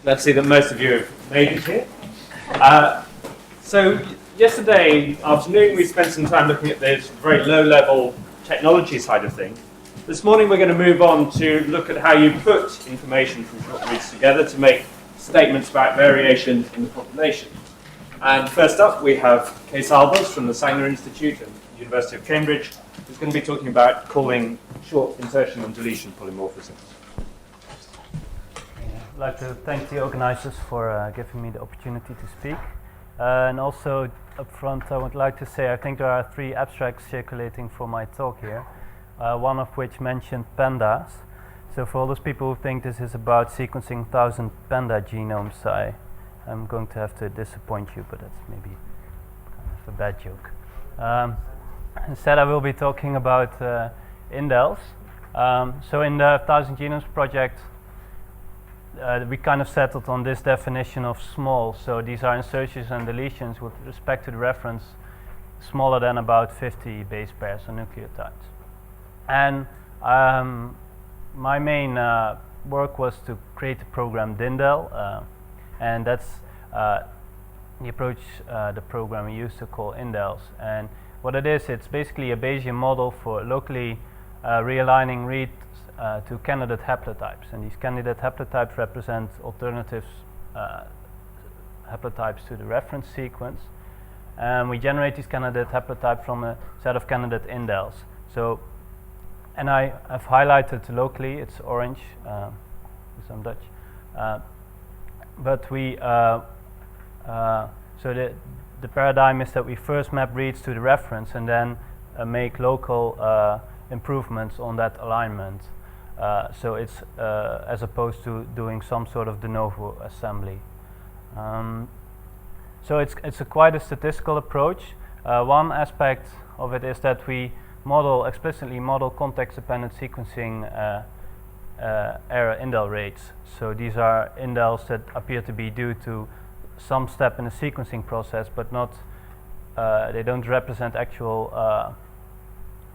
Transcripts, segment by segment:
Let's see that most of you have made it here. So yesterday afternoon we spent some time looking at this very low-level technology side of things. This morning we're going to move on to look at how you put information from short reads together to make statements about variation in the population. And first up we have Kees Albers from the Sanger Institute at the University of Cambridge, who's going to be talking about calling short insertion and deletion polymorphisms. I'd like to thank the organizers for giving me the opportunity to speak. And also up front I would like to say I think there are 3 abstracts circulating for my talk here, one of which mentioned pandas. So for all those people who think this is about sequencing 1,000 panda genomes, I'm going to have to disappoint you, but that's maybe kind of a bad joke. Instead I will be talking about indels. So in the 1,000 Genomes project we kind of settled on this definition of small. So these are insertions and deletions with respect to the reference smaller than about 50 base pairs or nucleotides. And my main work was to create the program dindel, and that's the approach the program we used to call indels. And what it is, it's basically a Bayesian model for locally realigning reads to candidate haplotypes, and these candidate haplotypes represent alternatives haplotypes to the reference sequence, and we generate these candidate haplotypes from a set of candidate indels. So, and I have highlighted locally, it's orange, because I'm Dutch, but we so the paradigm is that we first map reads to the reference and then make local improvements on that alignment. So it's as opposed to doing some sort of de novo assembly. So it's quite a statistical approach. One aspect of it is that we explicitly model context-dependent sequencing error indel rates. So these are indels that appear to be due to some step in the sequencing process, but not they don't represent actual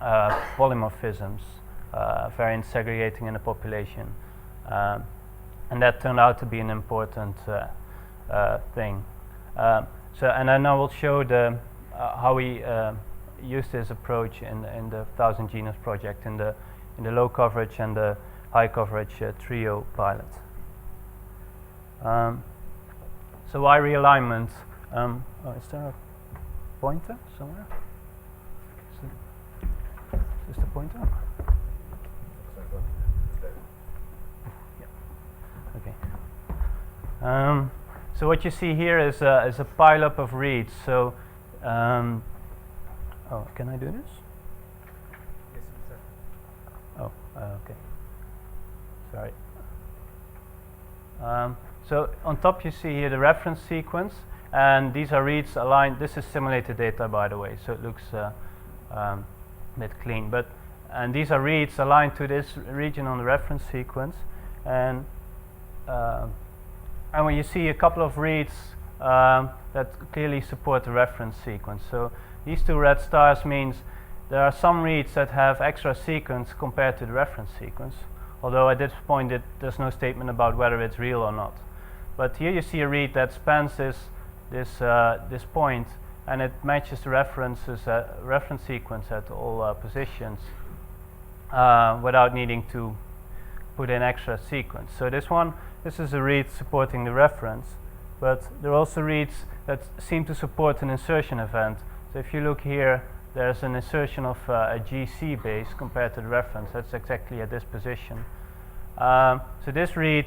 polymorphisms, variants segregating in the population, and that turned out to be an important thing. And then I will show how we use this approach in the 1,000 Genomes project in the low coverage and the high coverage trio pilot. So why realignment? Is there a pointer somewhere? Is this the pointer? Yeah. Okay. So what you see here is a pile-up of reads. So, oh, can I do this? Yes, oh, okay. Sorry. So on top you see here the reference sequence, and these are reads aligned. This is simulated data, by the way, so it looks a bit clean. And these are reads aligned to this region on the reference sequence, and when you see a couple of reads that clearly support the reference sequence. So these 2 red stars means there are some reads that have extra sequence compared to the reference sequence, although at this point there's no statement about whether it's real or not. But here you see a read that spans this point, and it matches the reference sequence at all positions without needing to put in extra sequence. So this is a read supporting the reference, but there are also reads that seem to support an insertion event. So if you look here, there's an insertion of a GC base compared to the reference. That's exactly at this position. So this read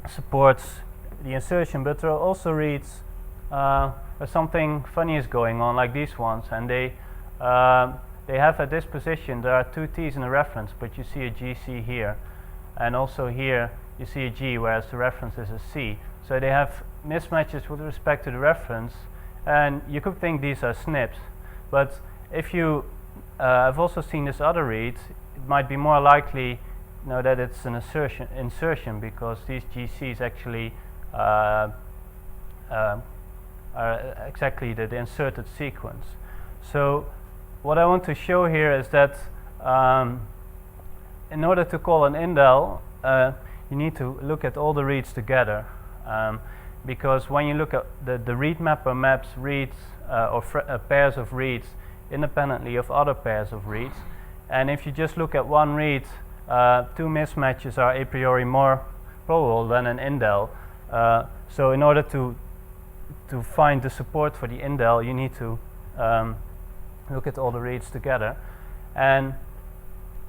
supports the insertion, but there are also reads where something funny is going on, like these ones, and they have at this position, there are 2 T's in the reference, but you see a GC here, and also here you see a G, whereas the reference is a C. So they have mismatches with respect to the reference, and you could think these are SNPs, but if you have also seen this other read, it might be more likely that it's an insertion, because these GCs actually are exactly the inserted sequence. So what I want to show here is that in order to call an indel, you need to look at all the reads together, because when you look at the read mapper maps reads or pairs of reads independently of other pairs of reads, and if you just look at one read, two mismatches are a priori more probable than an indel. So in order to find the support for the indel, you need to look at all the reads together. And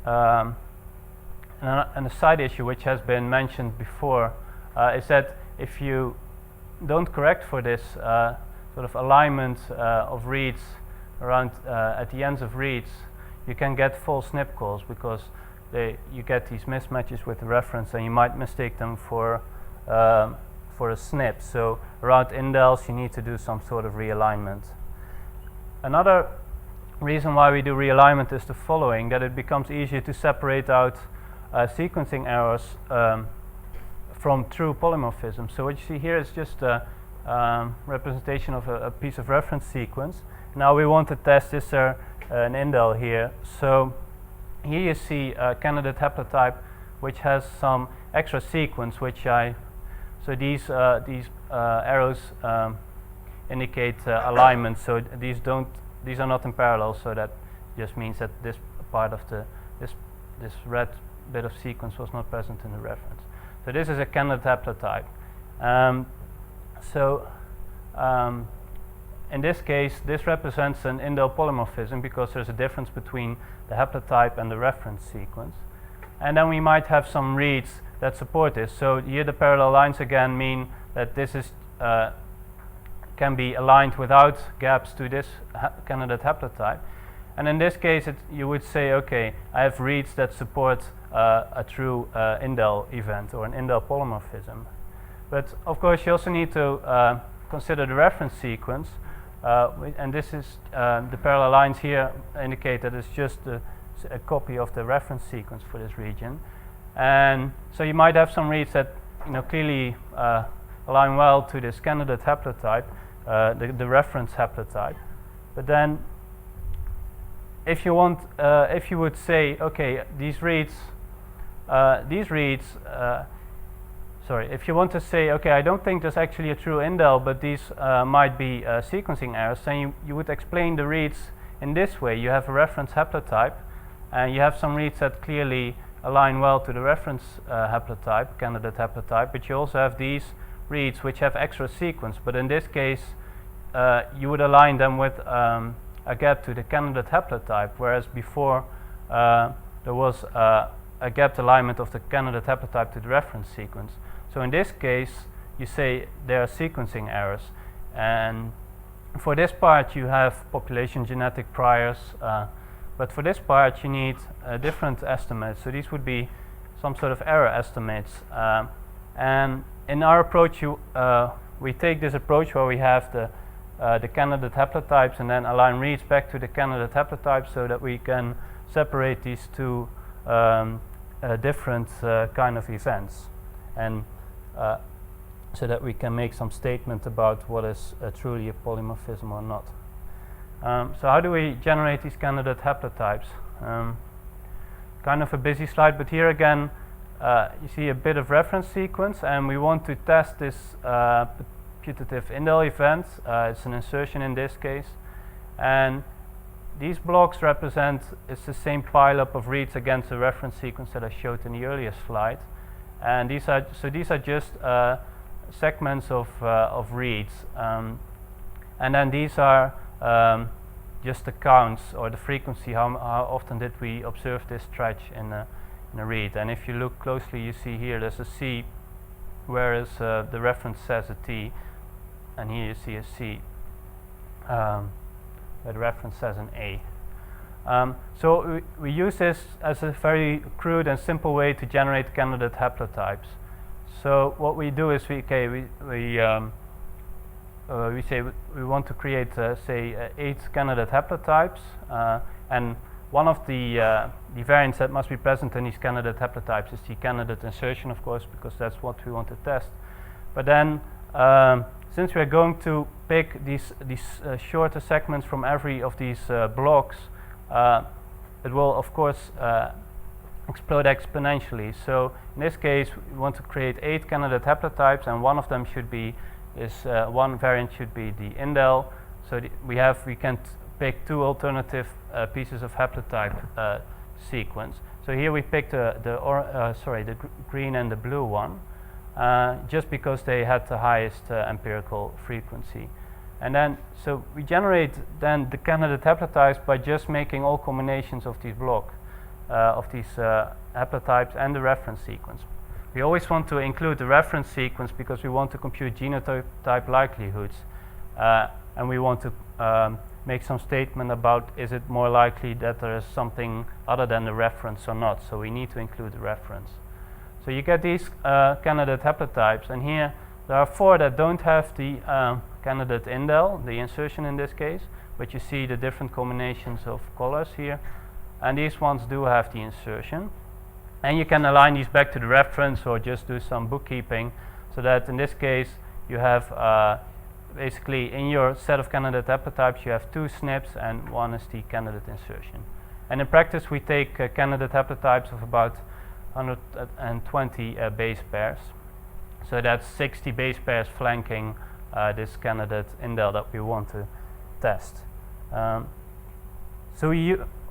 a side issue which has been mentioned before is that if you don't correct for this sort of alignment of reads around at the ends of reads, you can get false snip calls, because you get these mismatches with the reference and you might mistake them for a snip. So around indels you need to do some sort of realignment. Another reason why we do realignment is the following, that it becomes easier to separate out sequencing errors from true polymorphism. So what you see here is just a representation of a piece of reference sequence. Now we want to test, is there an indel here? So here you see a candidate haplotype which has some extra sequence, so these arrows indicate alignment. So these are not in parallel. So that just means that this part of this red bit of sequence was not present in the reference. So this is a candidate haplotype. In this case, this represents an indel polymorphism, because there's a difference between the haplotype and the reference sequence. And then we might have some reads that support this. So here the parallel lines again mean that this is can be aligned without gaps to this candidate haplotype. And in this case, you would say, okay, I have reads that support a true indel event or an indel polymorphism. But of course, you also need to consider the reference sequence. And this is the parallel lines here indicate that it's just a copy of the reference sequence for this region. And so you might have some reads that clearly align well to this candidate haplotype, the reference haplotype. But then if you would say, okay, if you want to say, okay, I don't think there's actually a true indel, but these might be sequencing errors, then you would explain the reads in this way. You have a reference haplotype, and you have some reads that clearly align well to the reference haplotype, candidate haplotype, but you also have these reads which have extra sequence. But in this case, you would align them with a gap to the candidate haplotype, whereas before there was a gapped alignment of the candidate haplotype to the reference sequence. So in this case, you say there are sequencing errors, and for this part you have population genetic priors, but for this part you need different estimates. So these would be some sort of error estimates, and in our approach we take this approach where we have the candidate haplotypes and then align reads back to the candidate haplotypes, so that we can separate these two different kind of events, and so that we can make some statement about what is truly a polymorphism or not. So how do we generate these candidate haplotypes? Kind of a busy slide, but here again you see a bit of reference sequence, and we want to test this putative indel event. It's an insertion in this case, and these blocks represent, it's the same pileup of reads against the reference sequence that I showed in the earlier slide. And these are just segments of reads. And then these are just the counts or the frequency, how often did we observe this stretch in a read. And if you look closely, you see here there's a C, whereas the reference says a T, and here you see a C. Where the reference says an A. So we use this as a very crude and simple way to generate candidate haplotypes. So what we do is we say we want to create say 8 candidate haplotypes, and one of the variants that must be present in these candidate haplotypes is the candidate insertion, of course, because that's what we want to test. But then since we're going to pick these shorter segments from every of these blocks, it will of course explode exponentially. So in this case, we want to create 8 candidate haplotypes, and one of them should be one variant should be the indel. So we can pick 2 alternative pieces of haplotype sequence. So here we picked the green and the blue one, just because they had the highest empirical frequency. And then, so we generate then the candidate haplotypes by just making all combinations of these haplotypes and the reference sequence. We always want to include the reference sequence because we want to compute genotype likelihoods, and we want to make some statement about is it more likely that there is something other than the reference or not. So we need to include the reference. So you get these candidate haplotypes, and here there are 4 that don't have the candidate indel, the insertion in this case, but you see the different combinations of colors here, and these ones do have the insertion. And you can align these back to the reference or just do some bookkeeping, so that in this case you have basically in your set of candidate haplotypes you have 2 SNPs and 1 is the candidate insertion. And in practice we take candidate haplotypes of about 120 base pairs. So that's 60 base pairs flanking this candidate indel that we want to test. So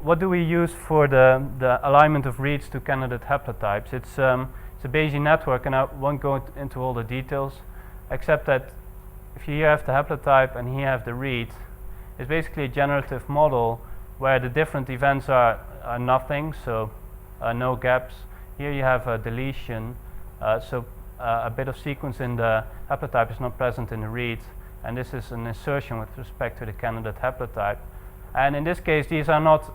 what do we use for the alignment of reads to candidate haplotypes? It's a Bayesian network, and I won't go into all the details, except that if you here have the haplotype and here you have the read, it's basically a generative model where the different events are nothing, so no gaps. Here you have a deletion, so a bit of sequence in the haplotype is not present in the read, and this is an insertion with respect to the candidate haplotype. And in this case, these are not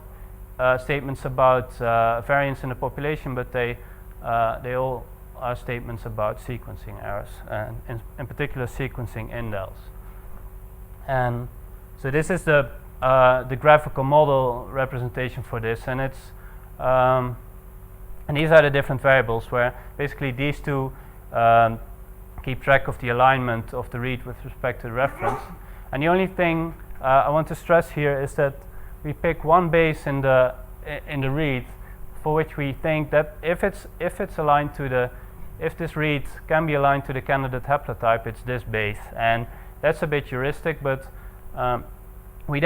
statements about variance in the population, but they all are statements about sequencing errors, and in particular sequencing indels. And so this is the graphical model representation for this, and it's and these are the different variables where basically these 2 keep track of the alignment of the read with respect to the reference. And the only thing I want to stress here is that we pick 1 base in the read for which we think that if it's aligned to if this read can be aligned to the candidate haplotype, it's this base, and that's a bit heuristic. But what we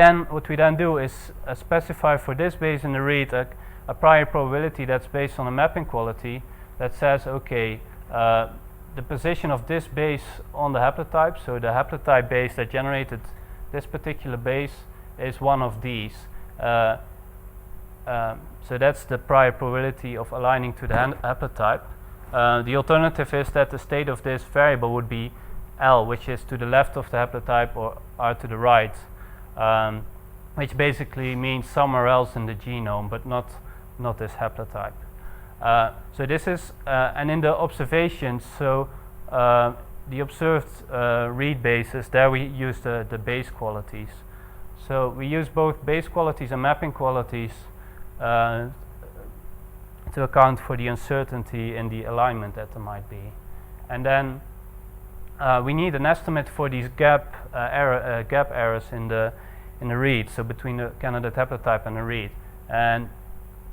then do is specify for this base in the read a prior probability that's based on a mapping quality that says, okay, the position of this base on the haplotype, so the haplotype base that generated this particular base is one of these. So that's the prior probability of aligning to the haplotype. The alternative is that the state of this variable would be L, which is to the left of the haplotype, or R to the right, which basically means somewhere else in the genome, but not this haplotype. So this is, and in the observations, so the observed read bases, there we use the base qualities. So we use both base qualities and mapping qualities to account for the uncertainty in the alignment that there might be. And then we need an estimate for these gap errors in the read, so between the candidate haplotype and the read. And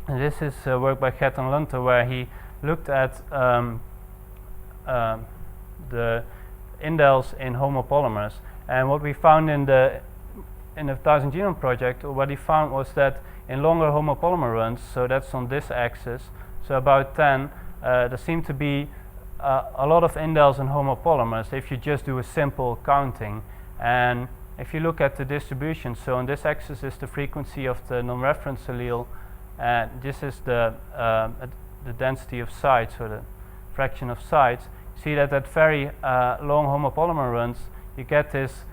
this is work by Gert and Lunter, where he looked at the indels in homopolymers. And what we found in the 1000 Genome Project, what he found was that in longer homopolymer runs, so that's on this axis, so about 10, there seemed to be a lot of indels in homopolymers if you just do a simple counting. And if you look at the distribution, so on this axis is the frequency of the non-reference allele, and this is the density of sites, or the fraction of sites. See that at very long homopolymer runs, you get this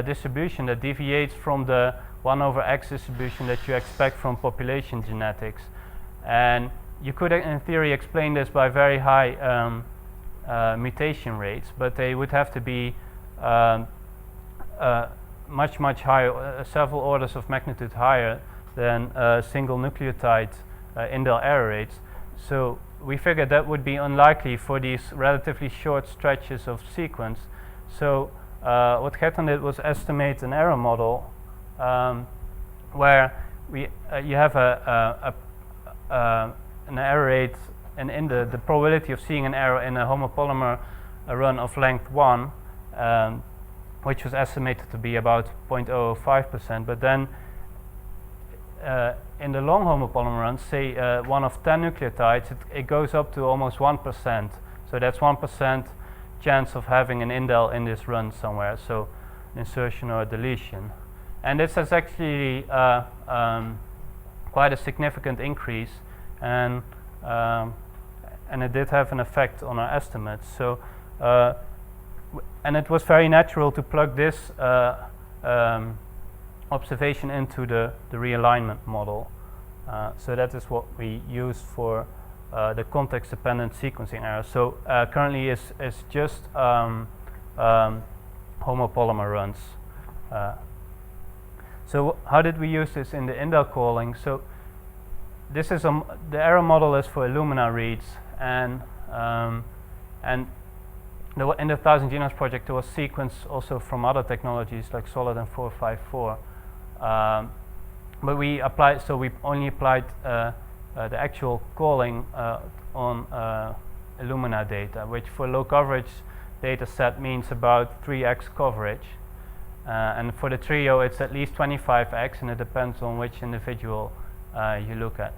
distribution that deviates from the 1/x distribution that you expect from population genetics. And you could in theory explain this by very high mutation rates, but they would have to be much higher, several orders of magnitude higher than single nucleotide indel error rates. So we figured that would be unlikely for these relatively short stretches of sequence. So what Gert did was estimate an error model where you have a an error rate, and in the probability of seeing an error in a homopolymer run of length 1, which was estimated to be about 0.005%, but then in the long homopolymer runs, say one of 10 nucleotides, it goes up to almost 1%. So that's 1% chance of having an indel in this run somewhere, so an insertion or a deletion. And this is actually quite a significant increase, and it did have an effect on our estimates. So, and it was very natural to plug this observation into the realignment model. So that is what we use for the context-dependent sequencing error. So currently is just homopolymer runs. So how did we use this in the indel calling? So this is the error model is for Illumina reads, and in the 1000 Genomes project there was sequence also from other technologies like Solid and 454. But we applied, so we only applied the actual calling on Illumina data, which for low coverage data set means about 3x coverage. And for the trio it's at least 25x, and it depends on which individual you look at.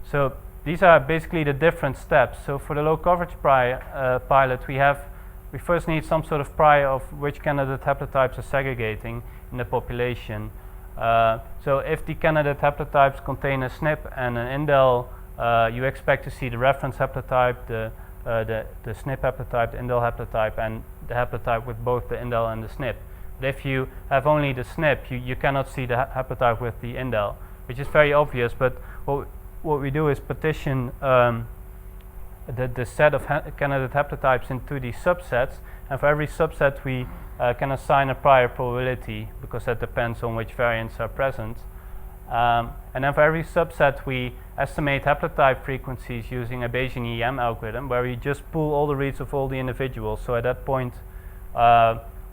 So these are basically the different steps. So for the low coverage pilot we first need some sort of prior of which candidate haplotypes are segregating in the population. So if the candidate haplotypes contain a SNP and an indel, you expect to see the reference haplotype, the SNP haplotype, the indel haplotype, and the haplotype with both the indel and the SNP. But if you have only the SNP, you cannot see the haplotype with the indel, which is very obvious. But what we do is partition the set of candidate haplotypes into these subsets, and for every subset we can assign a prior probability, because that depends on which variants are present. And then for every subset we estimate haplotype frequencies using a Bayesian EM algorithm, where we just pull all the reads of all the individuals. So at that point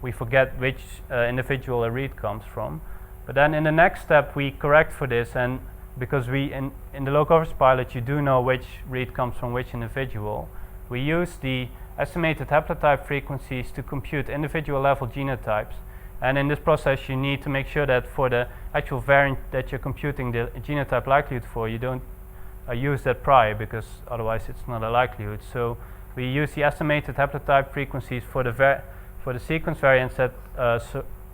we forget which individual a read comes from. But then in the next step we correct for this, and because we in the low coverage pilot you do know which read comes from which individual, we use the estimated haplotype frequencies to compute individual level genotypes. And in this process you need to make sure that for the actual variant that you're computing the genotype likelihood for, you don't use that prior, because otherwise it's not a likelihood. So we use the estimated haplotype frequencies for the sequence variants that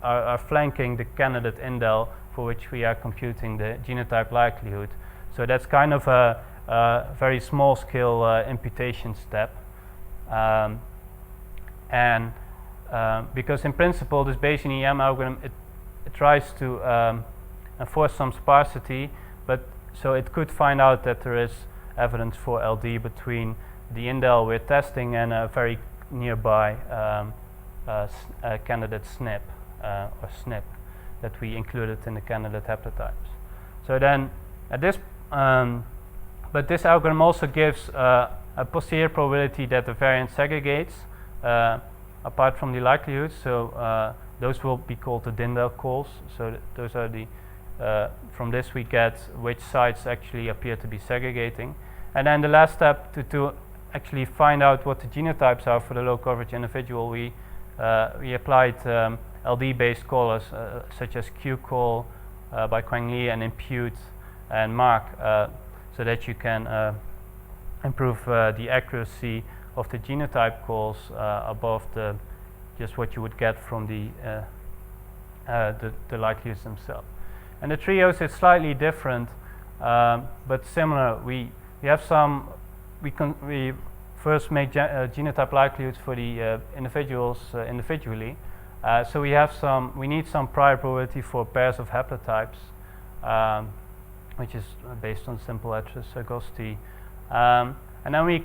are flanking the candidate indel for which we are computing the genotype likelihood. So that's kind of a very small scale imputation step. Because in principle this Bayesian EM algorithm it tries to enforce some sparsity, but so it could find out that there is evidence for LD between the indel we're testing and a very nearby candidate SNP or SNP that we included in the candidate haplotypes. So then at this but this algorithm also gives a posterior probability that the variant segregates apart from the likelihood. So those will be called the Dindel calls. So those are the from this we get which sites actually appear to be segregating. And then the last step to actually find out what the genotypes are for the low coverage individual, we applied LD-based callers such as QCall by Quang Li and Impute and Mark, so that you can improve the accuracy of the genotype calls above just what you would get from the likelihoods themselves. And the trios is slightly different, but similar. We have some. We first make genotype likelihoods for the individuals individually. So we have some. We need some prior probability for pairs of haplotypes, which is based on simple heterozygosity. And then we,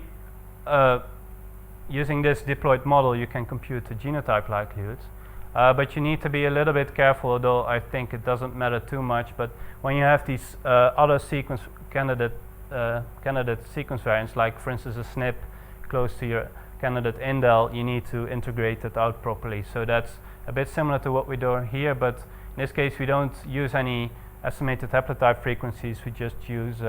using this diploid model, you can compute the genotype likelihoods. But you need to be a little bit careful, although I think it doesn't matter too much. But when you have these other sequence candidate sequence variants, like for instance a SNP close to your candidate indel, you need to integrate it out properly. So that's a bit similar to what we do here, but in this case we don't use any estimated haplotype frequencies. We just use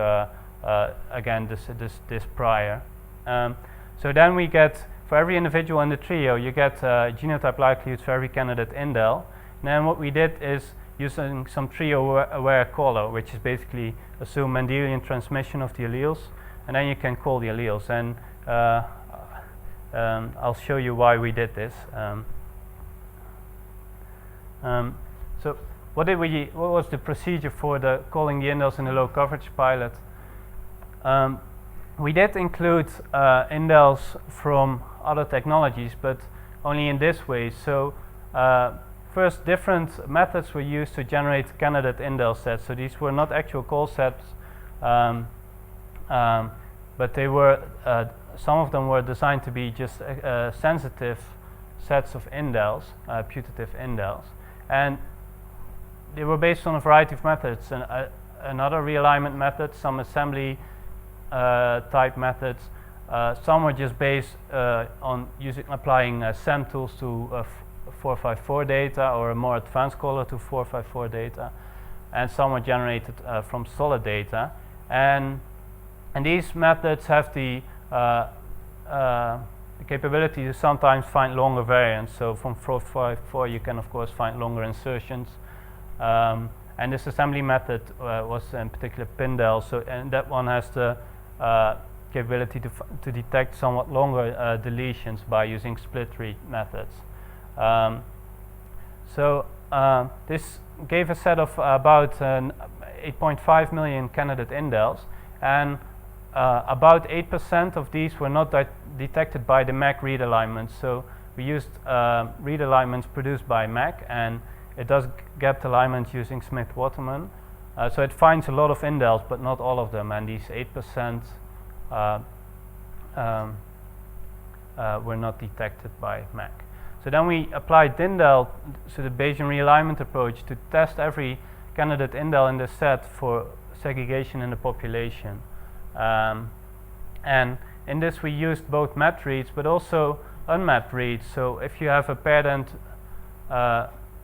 again this prior. So then we get, for every individual in the trio, you get genotype likelihoods for every candidate indel. And then what we did is using some trio-aware caller, which is basically assume Mendelian transmission of the alleles, and then you can call the alleles. And I'll show you why we did this. So what was the procedure for calling the indels in the low coverage pilot? We did include indels from other technologies, but only in this way. So first, different methods were used to generate candidate indel sets. So these were not actual call sets, but they were some of them were designed to be just sensitive sets of indels, putative indels, and they were based on a variety of methods. And another realignment method, some assembly type methods. Some were just based on applying SEM tools to 454 data, or a more advanced caller to 454 data, and some were generated from solid data. And these methods have the capability to sometimes find longer variants. So from 454 you can of course find longer insertions. And this assembly method was in particular Pindel, and that one has the capability to detect somewhat longer deletions by using split read methods. This gave a set of about 8.5 million candidate indels, and about 8% of these were not detected by the MAC read alignments. So we used read alignments produced by MAC, and it does gapped alignments using Smith-Waterman. So it finds a lot of indels, but not all of them, and these 8% were not detected by MAC. So then we applied DINDEL, so the Bayesian realignment approach, to test every candidate indel in the set for segregation in the population. And in this we used both mapped reads but also unmapped reads. So if you have a paired end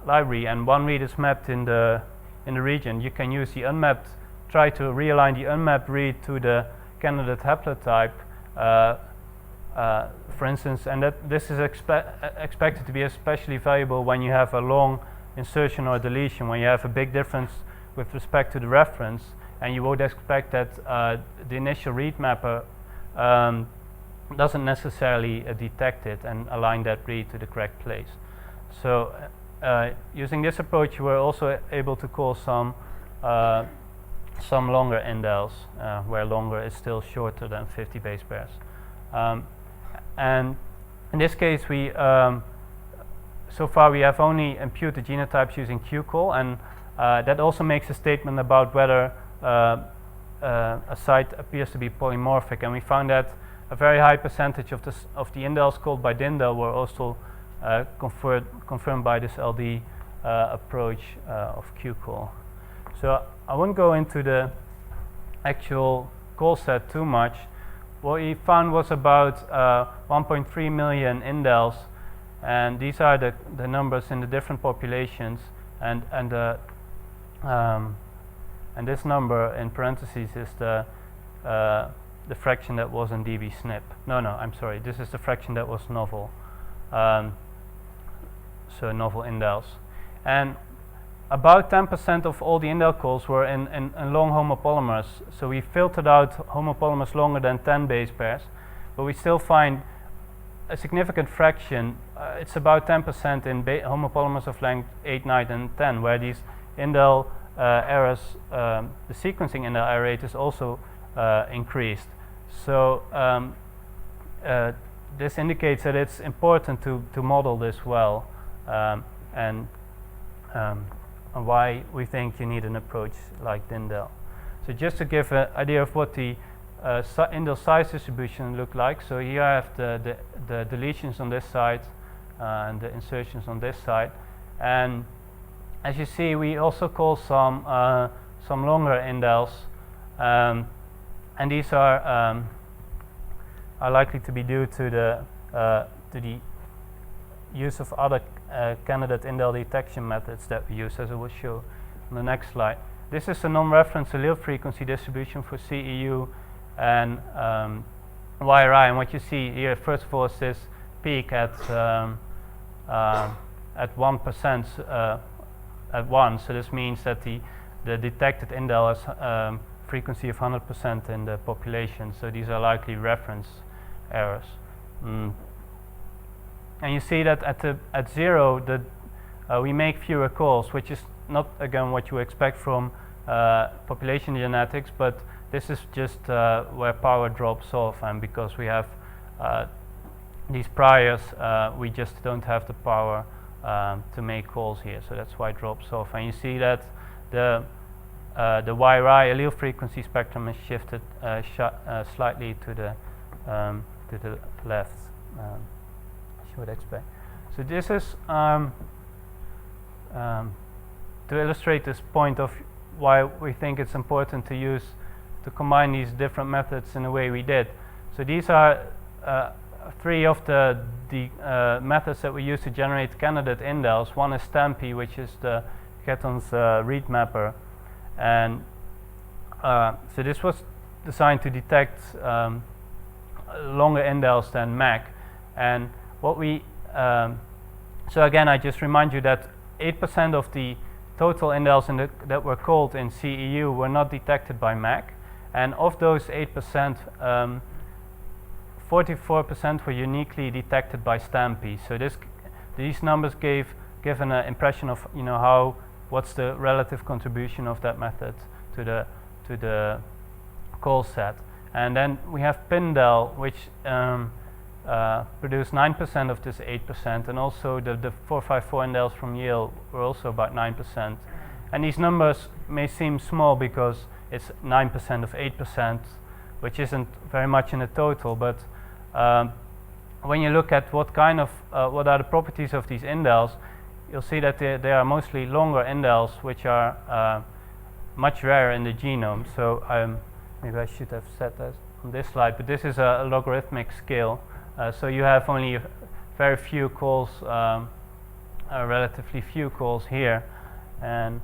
library and one read is mapped in the region, you can use the unmapped, try to realign the unmapped read to the candidate haplotype, for instance, and this is expected to be especially valuable when you have a long insertion or deletion, when you have a big difference with respect to the reference, and you would expect that the initial read mapper doesn't necessarily detect it and align that read to the correct place. So using this approach, you were also able to call some longer indels, where longer is still shorter than 50 base pairs. And in this case, we so far we have only imputed genotypes using QCall, and that also makes a statement about whether a site appears to be polymorphic, and we found that a very high percentage of the indels called by DINDEL were also confirmed by this LD approach of QCall. So I won't go into the actual call set too much. What we found was about 1.3 million indels, and these are the numbers in the different populations, and this number in parentheses is the fraction that was in dbSNP. No, I'm sorry. This is the fraction that was novel. So novel indels, and about 10% of all the indel calls were in long homopolymers. So we filtered out homopolymers longer than 10 base pairs, but we still find a significant fraction. It's about 10% in homopolymers of length 8, 9, and 10, where these indel errors, the sequencing indel error rate is also increased. So this indicates that it's important to model this well, and why we think you need an approach like DINDEL. So just to give an idea of what the indel size distribution look like. So here I have the deletions on this side and the insertions on this side, and as you see, we also call some longer indels, and these are likely to be due to the use of other candidate indel detection methods that we use, as I will show on the next slide. this is a non-reference allele frequency distribution for CEU and YRI, and what you see here first of all is this peak at 1% at 1, so this means that the detected indel has frequency of 100% in the population, so these are likely reference errors. And you see that at 0 we make fewer calls, which is not again what you expect from population genetics, but this is just where power drops off, and because we have these priors, we just don't have the power to make calls here, so that's why it drops off. And you see that the YRI allele frequency spectrum is shifted slightly to the left, as you would expect. So this is to illustrate this point of why we think it's important to combine these different methods in the way we did. So these are 3 of the methods that we use to generate candidate indels. One is Stampy, which is the Ketton's read mapper, and so this was designed to detect longer indels than MAC. And what we so again, I just remind you that 8% of the total indels that were called in CEU were not detected by MAC, and of those 8%, 44% were uniquely detected by Stampy. So these numbers give an impression of what's the relative contribution of that method to the call set. And then we have Pindel, which produced 9% of this 8%, and also the 454 indels from Yale were also about 9%. And these numbers may seem small because it's 9% of 8%, which isn't very much in the total, but when you look at what are the properties of these indels, you'll see that they are mostly longer indels, which are much rarer in the genome. So maybe I should have said that on this slide, but this is a logarithmic scale. So you have only very few calls, relatively few calls here, and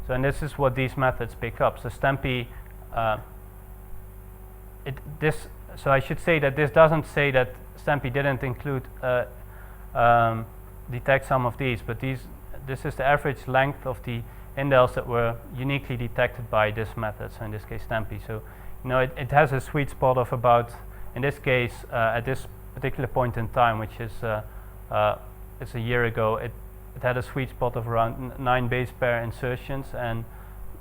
and this is what these methods pick up. So Stampy, so I should say that this doesn't say that Stampy didn't include detect some of these, but this is the average length of the indels that were uniquely detected by this method. So in this case, Stampy. So it has a sweet spot of about, in this case, at this particular point in time, which is it's a year ago, it had a sweet spot of around 9 base pair insertions and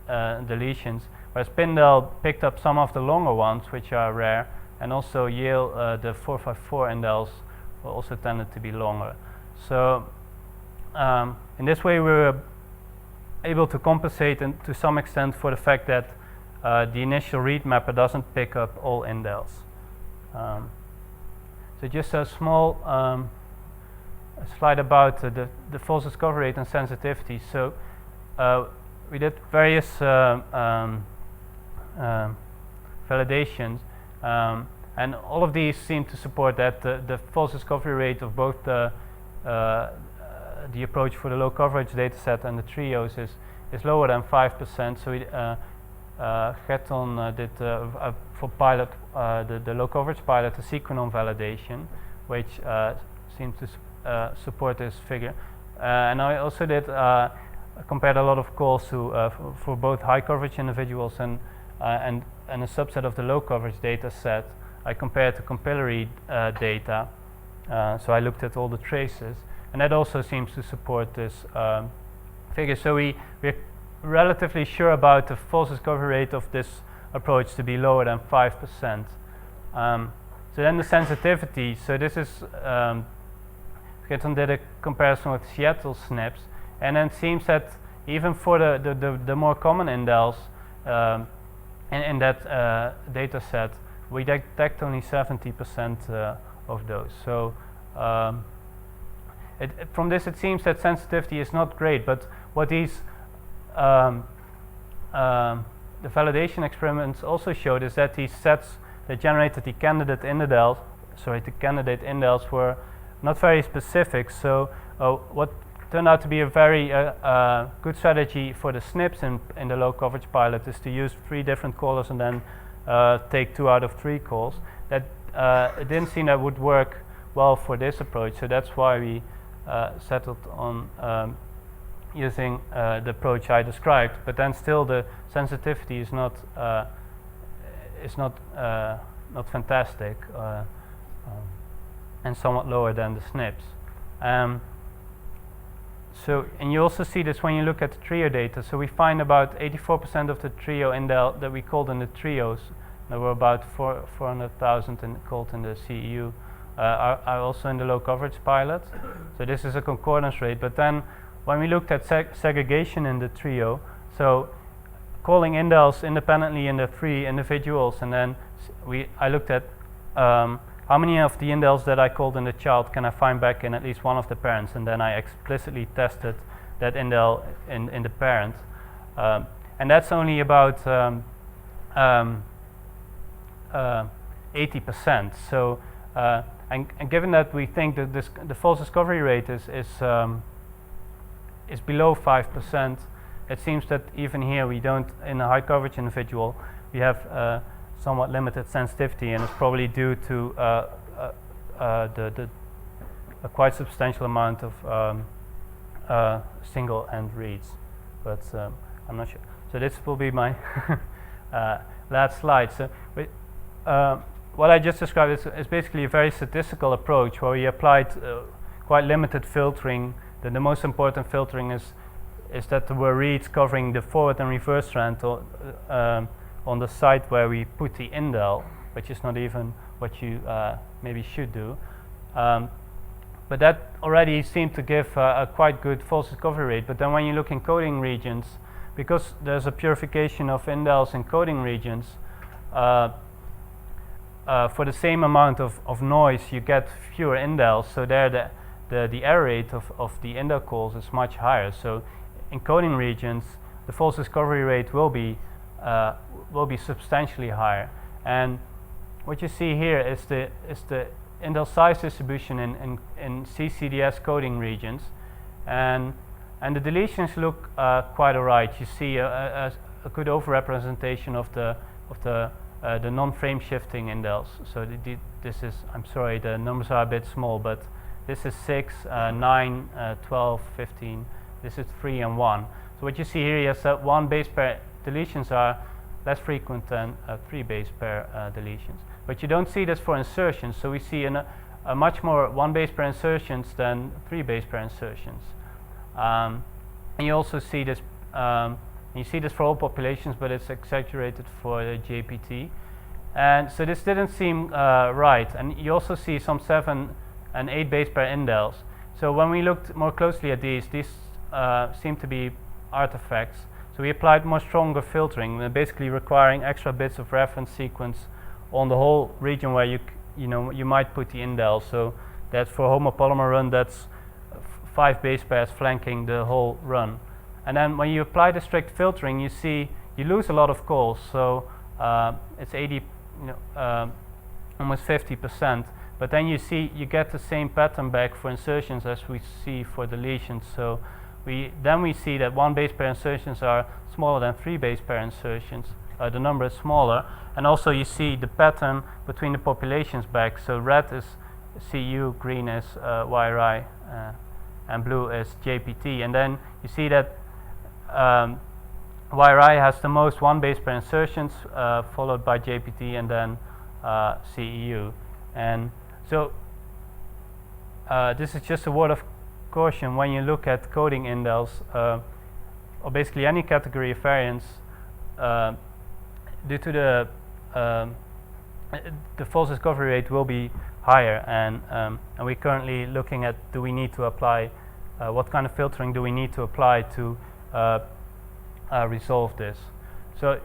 deletions, whereas Pindel picked up some of the longer ones, which are rare, and also Yale, the 454 indels also tended to be longer. So in this way, we were able to compensate to some extent for the fact that the initial read mapper doesn't pick up all indels. So just a small slide about the false discovery rate and sensitivity. So we did various validations, and all of these seem to support that the false discovery rate of both the approach for the low coverage data set and the trios is lower than 5%. So we Getton did for pilot the low coverage pilot a sequenom validation, which seems to support this figure. And I also did compared a lot of calls to for both high coverage individuals and a subset of the low coverage data set. I compared to compilatory data, so I looked at all the traces, and that also seems to support this figure. So we're relatively sure about the false discovery rate of this approach to be lower than 5%. So then the sensitivity. So this is Getton did a comparison with Seattle SNPs, and then it seems that even for the more common indels in that data set, we detect only 70% of those. So from this it seems that sensitivity is not great, but what these the validation experiments also showed is that these sets that generated the candidate indels were not very specific. So what turned out to be a very good strategy for the SNPs in the low coverage pilot is to use 3 different callers and then take 2 out of 3 calls. That it didn't seem that would work well for this approach, so that's why we settled on using the approach I described. But then still the sensitivity is not fantastic and somewhat lower than the SNPs. So, and you also see this when you look at the trio data. So we find about 84% of the trio indel that we called in the trios, there were about 400,000 called in the CEU, are also in the low coverage pilot. So this is a concordance rate. But then when we looked at segregation in the trio, so calling indels independently in the 3 individuals, and then I looked at how many of the indels that I called in the child can I find back in at least one of the parents, and then I explicitly tested that indel in the parent. And that's only about 80%. So, and given that we think that the false discovery rate is below 5%, it seems that even here we don't, in a high coverage individual, we have somewhat limited sensitivity, and it's probably due to a quite substantial amount of single end reads. But I'm not sure. So this will be my last slide. So what I just described is basically a very statistical approach where we applied quite limited filtering. The most important filtering is that there were reads covering the forward and reverse strand on the site where we put the indel, which is not even what you maybe should do. But that already seemed to give a quite good false discovery rate. But then when you look in coding regions, because there's a purification of indels in coding regions, for the same amount of noise you get fewer indels, so there the error rate of the indel calls is much higher. So in coding regions the false discovery rate will be substantially higher. And what you see here is the indel size distribution in CCDS coding regions, and the deletions look quite alright. You see a good overrepresentation of the non-frame shifting indels. So this is, I'm sorry, the numbers are a bit small, but this is 6, 9, 12, 15. This is 3 and 1. So what you see here is that 1 base pair deletions are less frequent than 3 base pair deletions. But you don't see this for insertions. So we see a much more 1 base pair insertions than 3 base pair insertions. And you also see this. You see this for all populations, but it's exaggerated for the JPT. And so this didn't seem right. And you also see some 7 and 8 base pair indels. So when we looked more closely at these seem to be artifacts. So we applied more stronger filtering, basically requiring extra bits of reference sequence on the whole region where you might put the indel. So that for homopolymer run, that's 5 base pairs flanking the whole run. And then when you apply the strict filtering, you see you lose a lot of calls. So it's 80, almost 50%. But then you get the same pattern back for insertions as we see for deletions. So we see that 1 base pair insertions are smaller than 3 base pair insertions. The number is smaller, and also you see the pattern between the populations back. So red is CU, green is YRI, and blue is JPT. And then you see that YRI has the most 1 base pair insertions, followed by JPT, and then CEU. And so this is just a word of caution when you look at coding indels, or basically any category of variance, due to the false discovery rate will be higher, and we're currently looking at do we need to apply what kind of filtering do we need to apply to resolve this. So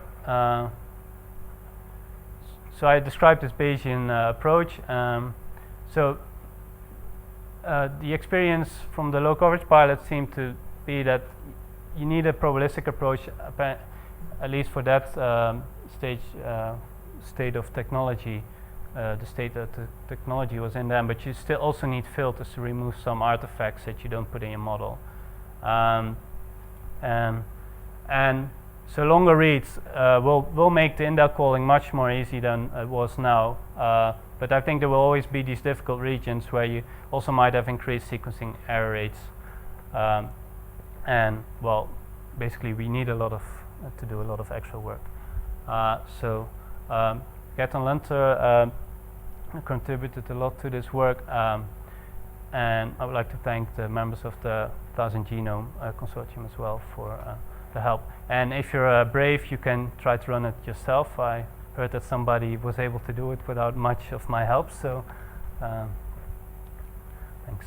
so I described this Bayesian approach. So the experience from the low coverage pilot seemed to be that you need a probabilistic approach, at least for that state of technology, the state that the technology was in then. But you still also need filters to remove some artifacts that you don't put in your model. Um, and so longer reads will make the indel calling much more easy than it was now. But I think there will always be these difficult regions where you also might have increased sequencing error rates. And well, basically we need a lot of to do a lot of extra work. So Gert and Lunter contributed a lot to this work, and I would like to thank the members of the 1000 Genome Consortium as well for the help. And if you're brave, you can try to run it yourself. I heard that somebody was able to do it without much of my help, so thanks.